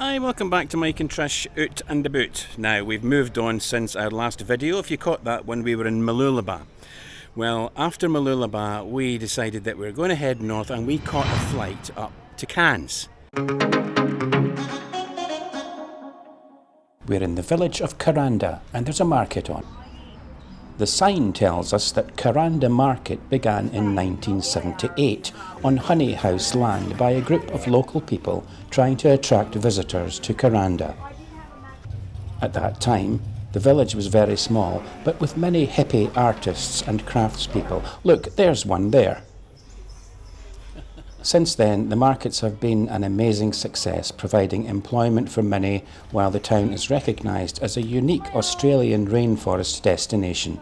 Hi, welcome back to Mike and Trish Out and About. Now, we've moved on since our last video, if you caught that, when we were in Mooloolaba. Well, after Mooloolaba, we decided that we were going to head north and we caught a flight up to Cairns. We're in the village of Kuranda and there's a market on. The sign tells us that Kuranda Market began in 1978 on honey house land by a group of local people trying to attract visitors to Kuranda. At that time, the village was very small, but with many hippie artists and craftspeople. Look, there's one there. Since then, the markets have been an amazing success, providing employment for many, while the town is recognised as a unique Australian rainforest destination.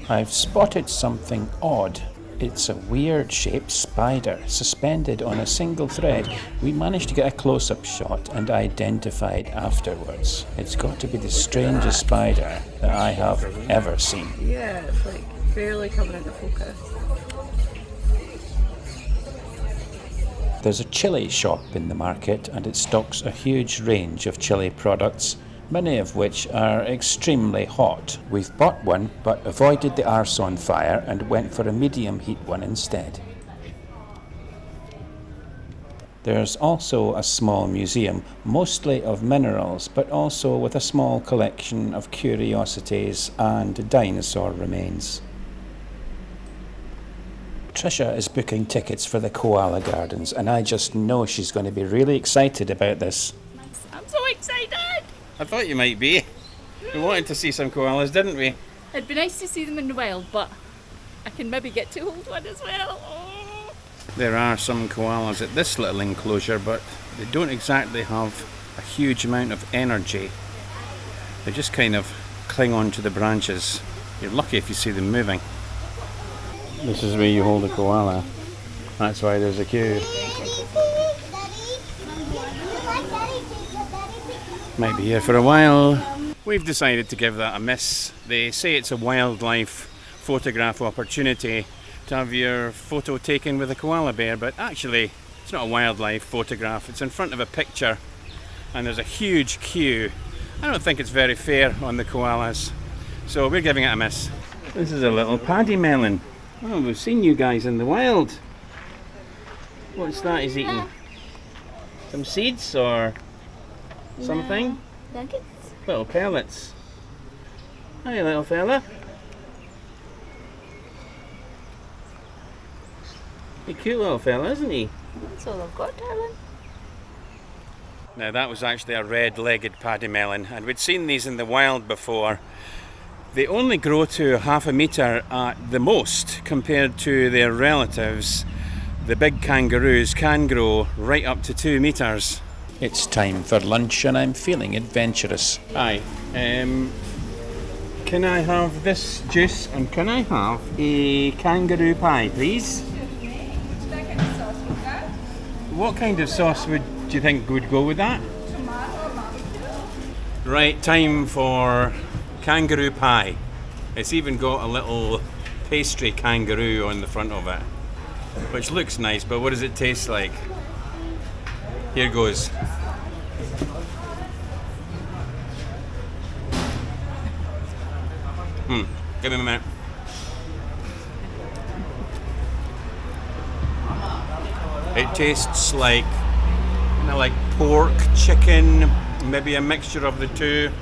I've spotted something odd. It's a weird-shaped spider suspended on a single thread. We managed to get a close-up shot and identified afterwards. It's got to be the strangest spider that I have ever seen. Yeah, it's like barely coming into focus. There's a chilli shop in the market and it stocks a huge range of chilli products, many of which are extremely hot. We've bought one but avoided the arse on fire and went for a medium heat one instead. There's also a small museum, mostly of minerals, but also with a small collection of curiosities and dinosaur remains. Trisha is booking tickets for the Koala Gardens and I just know she's going to be really excited about this. I'm so excited! I thought you might be. We wanted to see some koalas, didn't we? It'd be nice to see them in the wild, but I can maybe get to hold one as well. Oh. There are some koalas at this little enclosure, but they don't exactly have a huge amount of energy. They just kind of cling on to the branches. You're lucky if you see them moving. This is where you hold a koala. That's why there's a queue. Might be here for a while. We've decided to give that a miss. They say it's a wildlife photograph opportunity to have your photo taken with a koala bear, but actually it's not a wildlife photograph. It's in front of a picture and there's a huge queue. I don't think it's very fair on the koalas, so we're giving it a miss. This is a little pademelon. Oh, we've seen you guys in the wild. What's that he's eating? Some seeds or something? Nuggets? Little pellets. Hi, little fella. He's a cute little fella, isn't he? That's all I've got, darling. Now that was actually a red-legged pademelon, and we'd seen these in the wild before. They only grow to 1/2 metre at the most compared to their relatives. The big kangaroos can grow right up to 2 metres. It's time for lunch and I'm feeling adventurous. Hi, can I have this juice and can I have a kangaroo pie, please? What kind of sauce do you think would go with that? Right, time for kangaroo pie. It's even got a little pastry kangaroo on the front of it, which looks nice, but what does it taste like? Here goes. Give me a minute. It tastes like, like pork, chicken, maybe a mixture of the two.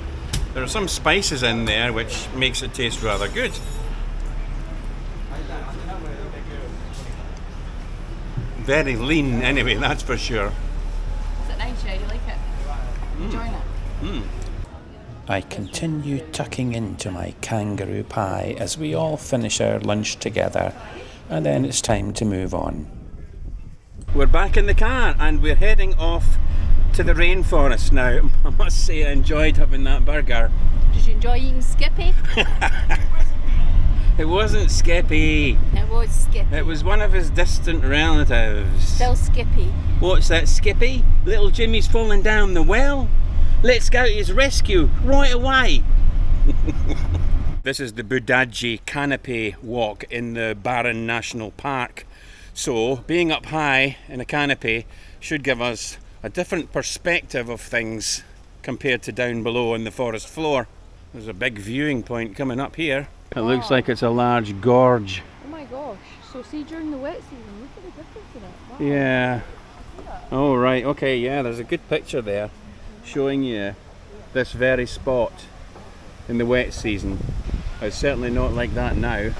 There are some spices in there which makes it taste rather good. Very lean anyway, that's for sure. Is it nice? Yeah, you like it? Enjoying it? I continue tucking into my kangaroo pie as we all finish our lunch together, and then it's time to move on. We're back in the car and we're heading off to the rainforest now. I must say I enjoyed having that burger. Did you enjoy eating Skippy? It wasn't Skippy. It was Skippy. It was one of his distant relatives. Still Skippy. What's that, Skippy? Little Jimmy's falling down the well? Let's go to his rescue right away. This is the Budaji Canopy walk in the Barron National Park. So being up high in a canopy should give us a different perspective of things compared to down below on the forest floor. There's a big viewing point coming up here. It looks like it's a large gorge. Oh my gosh. So see during the wet season, look at the difference in it. Wow. Yeah. Oh right, okay, yeah, there's a good picture there showing you this very spot in the wet season. It's certainly not like that now.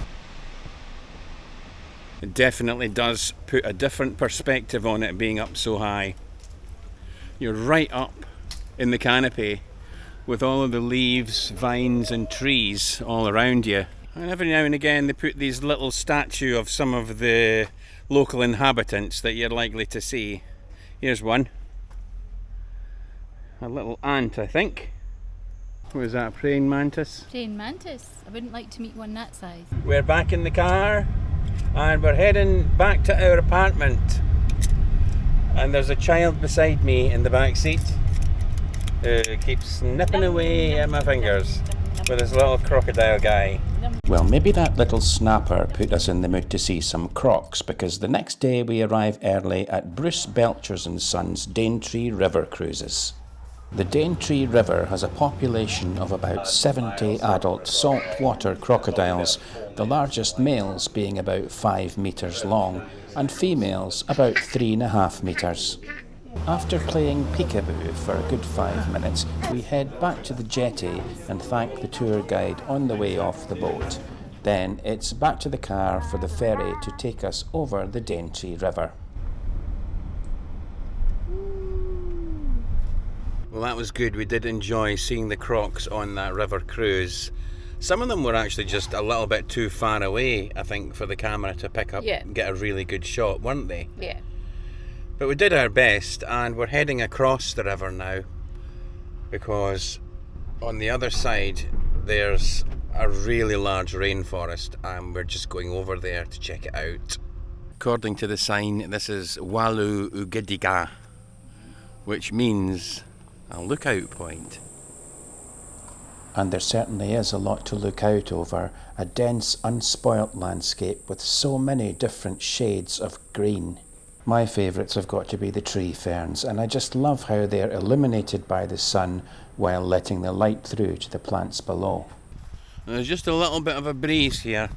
It definitely does put a different perspective on it being up so high. You're right up in the canopy with all of the leaves, vines and trees all around you. And every now and again they put these little statue of some of the local inhabitants that you're likely to see. Here's one. A little ant, I think. What is that, a praying mantis? Praying mantis. I wouldn't like to meet one that size. We're back in the car and we're heading back to our apartment. And there's a child beside me in the back seat who keeps nipping away at my fingers with his little crocodile guy. Well, maybe that little snapper put us in the mood to see some crocs, because the next day we arrive early at Bruce Belcher's and Sons Daintree River cruises. The Daintree River has a population of about 70 adult saltwater crocodiles, the largest males being about 5 metres long and females about 3.5 metres. After playing peekaboo for a good 5 minutes, we head back to the jetty and thank the tour guide on the way off the boat. Then it's back to the car for the ferry to take us over the Daintree River. Well, that was good. We did enjoy seeing the crocs on that river cruise. Some of them were actually just a little bit too far away, I think, for the camera to pick up and get a really good shot, weren't they? Yeah. But we did our best, and we're heading across the river now, because on the other side there's a really large rainforest, and we're just going over there to check it out. According to the sign, this is Walu Ugidiga, which means a lookout point. And there certainly is a lot to look out over, a dense, unspoilt landscape with so many different shades of green. My favourites have got to be the tree ferns, and I just love how they're illuminated by the sun while letting the light through to the plants below. There's just a little bit of a breeze here,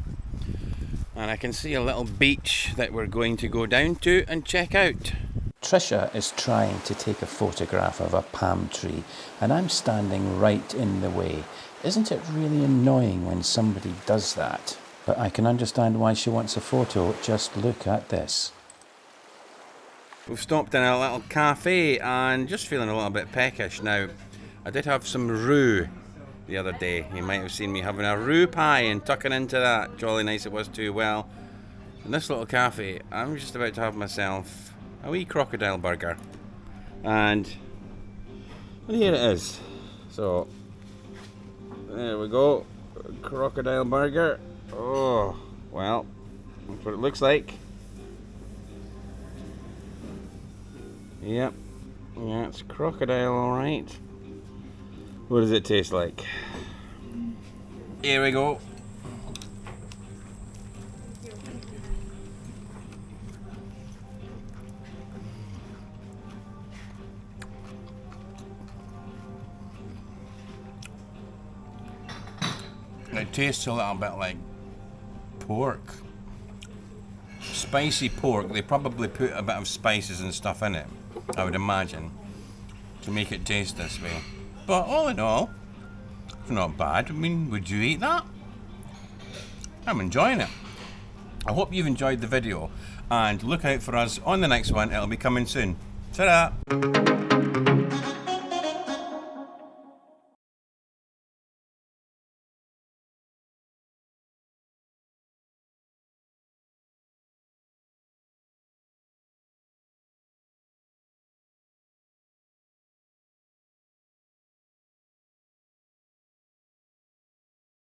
and I can see a little beach that we're going to go down to and check out. Trisha is trying to take a photograph of a palm tree, and I'm standing right in the way. Isn't it really annoying when somebody does that? But I can understand why she wants a photo. Just look at this. We've stopped in a little cafe and just feeling a little bit peckish now. I did have some roux the other day. You might have seen me having a roux pie and tucking into that. Jolly nice it was too. Well, in this little cafe, I'm just about to have myself a wee crocodile burger. And well, here it is. So, there we go. Crocodile burger. Oh, well, that's what it looks like. Yep, yeah, it's crocodile, alright. What does it taste like? Here we go. It tastes a little bit like pork. Spicy pork. They probably put a bit of spices and stuff in it, I would imagine, to make it taste this way. But all in all, it's not bad. I mean, would you eat that? I'm enjoying it. I hope you've enjoyed the video, and look out for us on the next one. It'll be coming soon. Ta-da!